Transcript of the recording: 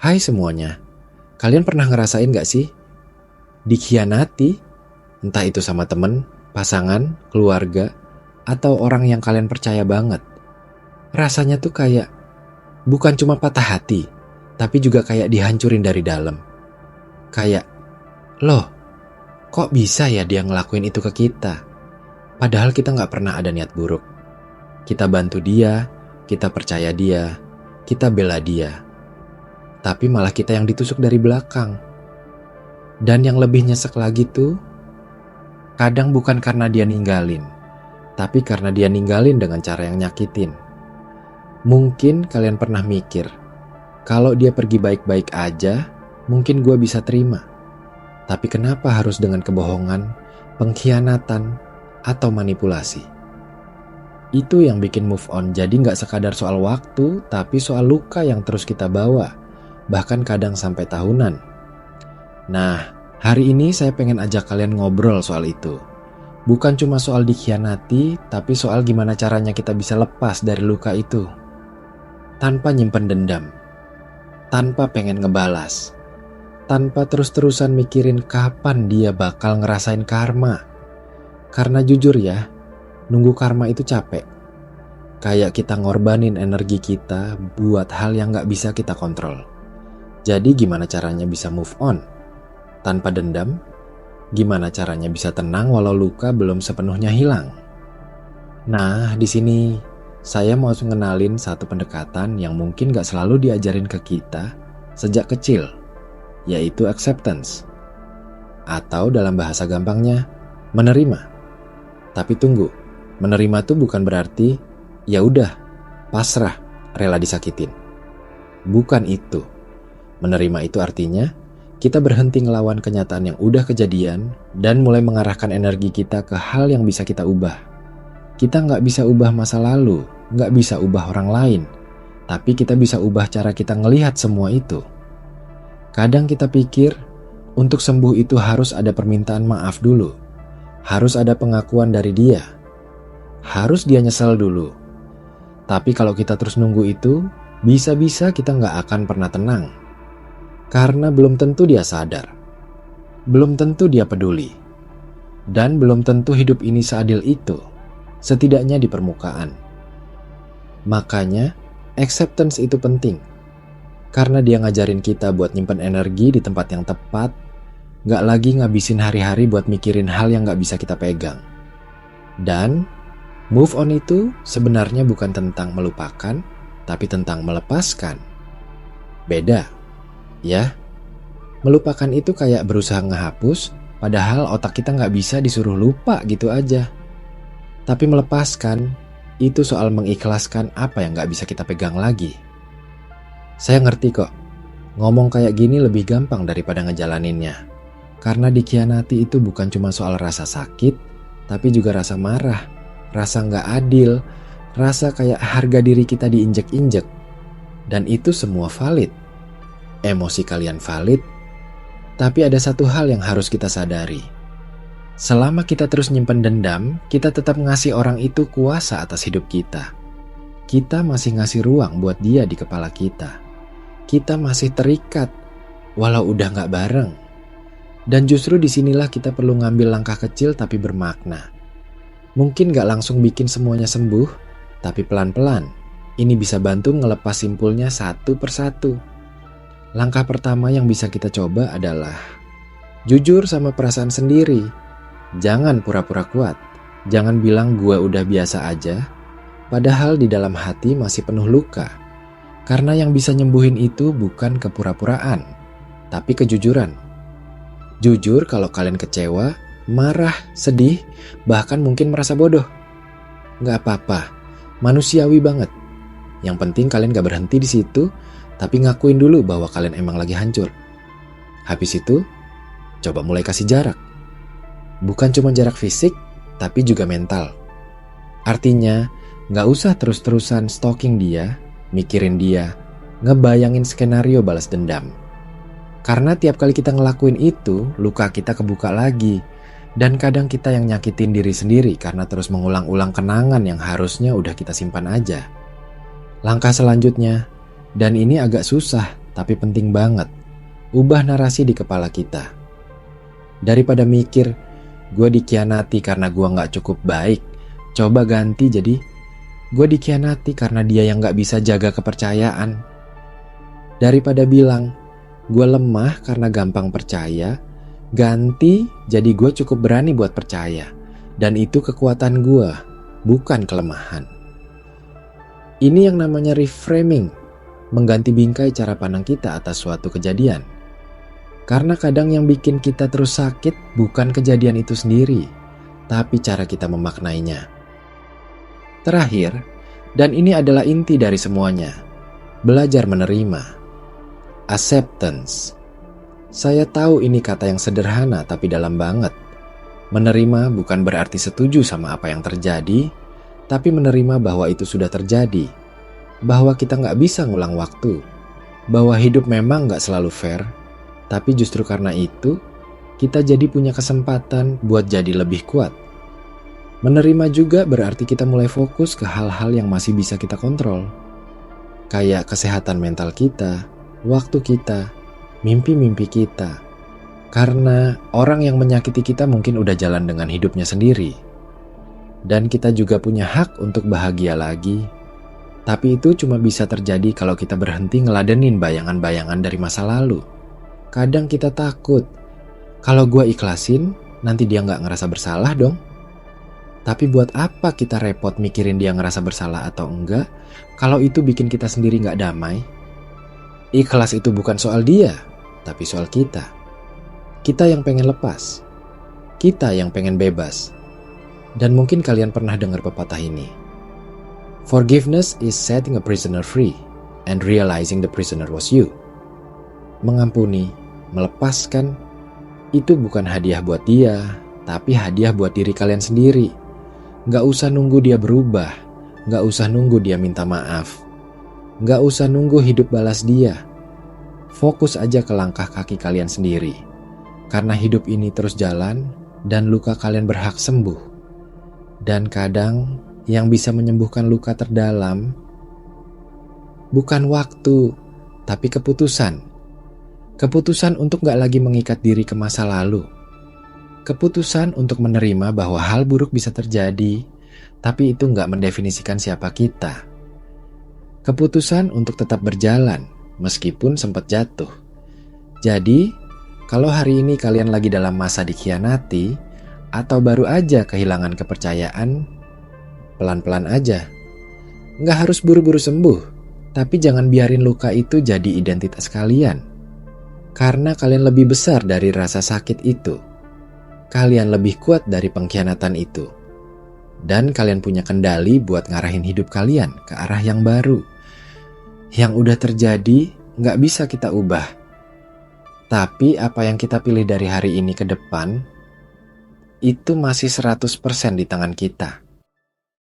Hai semuanya, kalian pernah ngerasain gak sih dikhianati? Entah itu sama temen, pasangan, keluarga, atau orang yang kalian percaya banget. Rasanya tuh kayak bukan cuma patah hati, tapi juga kayak dihancurin dari dalam. Kayak, loh kok bisa ya dia ngelakuin itu ke kita? Padahal kita gak pernah ada niat buruk. Kita bantu dia, kita percaya dia, kita bela dia. Tapi malah kita yang ditusuk dari belakang. Dan yang lebih nyesek lagi tuh, kadang bukan karena dia ninggalin, tapi karena dia ninggalin dengan cara yang nyakitin. Mungkin kalian pernah mikir, kalau dia pergi baik-baik aja, mungkin gue bisa terima. Tapi kenapa harus dengan kebohongan, pengkhianatan, atau manipulasi? Itu yang bikin move on jadi gak sekadar soal waktu, tapi soal luka yang terus kita bawa, bahkan kadang sampai tahunan. Nah, hari ini saya pengen ajak kalian ngobrol soal itu. Bukan cuma soal dikhianati, tapi soal gimana caranya kita bisa lepas dari luka itu. Tanpa nyimpen dendam, tanpa pengen ngebalas, tanpa terus-terusan mikirin kapan dia bakal ngerasain karma. Karena jujur ya, nunggu karma itu capek. Kayak kita ngorbanin energi kita buat hal yang gak bisa kita kontrol. Jadi gimana caranya bisa move on tanpa dendam? Gimana caranya bisa tenang walau luka belum sepenuhnya hilang? Nah, di sini saya mau ngenalin satu pendekatan yang mungkin gak selalu diajarin ke kita sejak kecil, yaitu acceptance. Atau dalam bahasa gampangnya, menerima. Tapi tunggu, menerima tuh bukan berarti ya udah, pasrah, rela disakitin. Bukan itu. Menerima itu artinya kita berhenti ngelawan kenyataan yang udah kejadian dan mulai mengarahkan energi kita ke hal yang bisa kita ubah. Kita nggak bisa ubah masa lalu, nggak bisa ubah orang lain, tapi kita bisa ubah cara kita ngelihat semua itu. Kadang kita pikir untuk sembuh itu harus ada permintaan maaf dulu, harus ada pengakuan dari dia, harus dia nyesel dulu. Tapi kalau kita terus nunggu itu, bisa-bisa kita nggak akan pernah tenang. Karena belum tentu dia sadar, belum tentu dia peduli, dan belum tentu hidup ini seadil itu, setidaknya di permukaan. Makanya, acceptance itu penting, karena dia ngajarin kita buat nyimpen energi di tempat yang tepat, gak lagi ngabisin hari-hari buat mikirin hal yang gak bisa kita pegang. Dan, move on itu sebenarnya bukan tentang melupakan, tapi tentang melepaskan. Beda. Ya, melupakan itu kayak berusaha ngehapus, padahal otak kita gak bisa disuruh lupa gitu aja. Tapi melepaskan, itu soal mengikhlaskan apa yang gak bisa kita pegang lagi. Saya ngerti kok, ngomong kayak gini lebih gampang daripada ngejalaninnya. Karena dikhianati itu bukan cuma soal rasa sakit, tapi juga rasa marah, rasa gak adil, rasa kayak harga diri kita diinjek-injek. Dan itu semua valid. Emosi kalian valid, tapi ada satu hal yang harus kita sadari. Selama kita terus nyimpen dendam, kita tetap ngasih orang itu kuasa atas hidup kita. Kita masih ngasih ruang buat dia di kepala kita. Kita masih terikat, walau udah gak bareng. Dan justru disinilah kita perlu ngambil langkah kecil tapi bermakna. Mungkin gak langsung bikin semuanya sembuh, tapi pelan-pelan. Ini bisa bantu ngelepas simpulnya satu persatu. Langkah pertama yang bisa kita coba adalah jujur sama perasaan sendiri. Jangan pura-pura kuat. Jangan bilang gue udah biasa aja, padahal di dalam hati masih penuh luka. Karena yang bisa nyembuhin itu bukan kepura-puraan, tapi kejujuran. Jujur kalau kalian kecewa, marah, sedih, bahkan mungkin merasa bodoh. Gak apa-apa, manusiawi banget. Yang penting kalian gak berhenti di situ, tapi ngakuin dulu bahwa kalian emang lagi hancur. Habis itu, coba mulai kasih jarak. Bukan cuma jarak fisik, tapi juga mental. Artinya, gak usah terus-terusan stalking dia, mikirin dia, ngebayangin skenario balas dendam. Karena tiap kali kita ngelakuin itu, luka kita kebuka lagi. Dan kadang kita yang nyakitin diri sendiri karena terus mengulang-ulang kenangan yang harusnya udah kita simpan aja. Langkah selanjutnya, dan ini agak susah, tapi penting banget. Ubah narasi di kepala kita. Daripada mikir, gue dikhianati karena gue gak cukup baik, coba ganti jadi, gue dikhianati karena dia yang gak bisa jaga kepercayaan. Daripada bilang, gue lemah karena gampang percaya, ganti jadi gue cukup berani buat percaya. Dan itu kekuatan gue, bukan kelemahan. Ini yang namanya reframing, mengganti bingkai cara pandang kita atas suatu kejadian. Karena kadang yang bikin kita terus sakit bukan kejadian itu sendiri, tapi cara kita memaknainya. Terakhir, dan ini adalah inti dari semuanya, belajar menerima. Acceptance. Saya tahu ini kata yang sederhana tapi dalam banget. Menerima bukan berarti setuju sama apa yang terjadi, tapi menerima bahwa itu sudah terjadi. Bahwa kita gak bisa ngulang waktu. Bahwa hidup memang gak selalu fair, tapi justru karena itu, kita jadi punya kesempatan buat jadi lebih kuat. Menerima juga berarti kita mulai fokus ke hal-hal yang masih bisa kita kontrol. Kayak kesehatan mental kita, waktu kita, mimpi-mimpi kita. Karena orang yang menyakiti kita mungkin udah jalan dengan hidupnya sendiri. Dan kita juga punya hak untuk bahagia lagi. Tapi itu cuma bisa terjadi kalau kita berhenti ngeladenin bayangan-bayangan dari masa lalu. Kadang kita takut, kalau gue ikhlasin, nanti dia gak ngerasa bersalah dong. Tapi buat apa kita repot mikirin dia ngerasa bersalah atau enggak, kalau itu bikin kita sendiri gak damai? Ikhlas itu bukan soal dia, tapi soal kita. Kita yang pengen lepas. Kita yang pengen bebas. Dan mungkin kalian pernah dengar pepatah ini. Forgiveness is setting a prisoner free, and realizing the prisoner was you. Mengampuni, melepaskan, itu bukan hadiah buat dia, tapi hadiah buat diri kalian sendiri. Gak usah nunggu dia berubah, gak usah nunggu dia minta maaf, gak usah nunggu hidup balas dia. Fokus aja ke langkah kaki kalian sendiri, karena hidup ini terus jalan dan luka kalian berhak sembuh. Dan kadang yang bisa menyembuhkan luka terdalam bukan waktu, tapi keputusan. Keputusan untuk gak lagi mengikat diri ke masa lalu. Keputusan untuk menerima bahwa hal buruk bisa terjadi, tapi itu gak mendefinisikan siapa kita. Keputusan untuk tetap berjalan, meskipun sempat jatuh. Jadi, kalau hari ini kalian lagi dalam masa dikhianati, atau baru aja kehilangan kepercayaan, pelan-pelan aja. Gak harus buru-buru sembuh, tapi jangan biarin luka itu jadi identitas kalian. Karena kalian lebih besar dari rasa sakit itu. Kalian lebih kuat dari pengkhianatan itu. Dan kalian punya kendali buat ngarahin hidup kalian ke arah yang baru. Yang udah terjadi gak bisa kita ubah. Tapi apa yang kita pilih dari hari ini ke depan, itu masih 100% di tangan kita.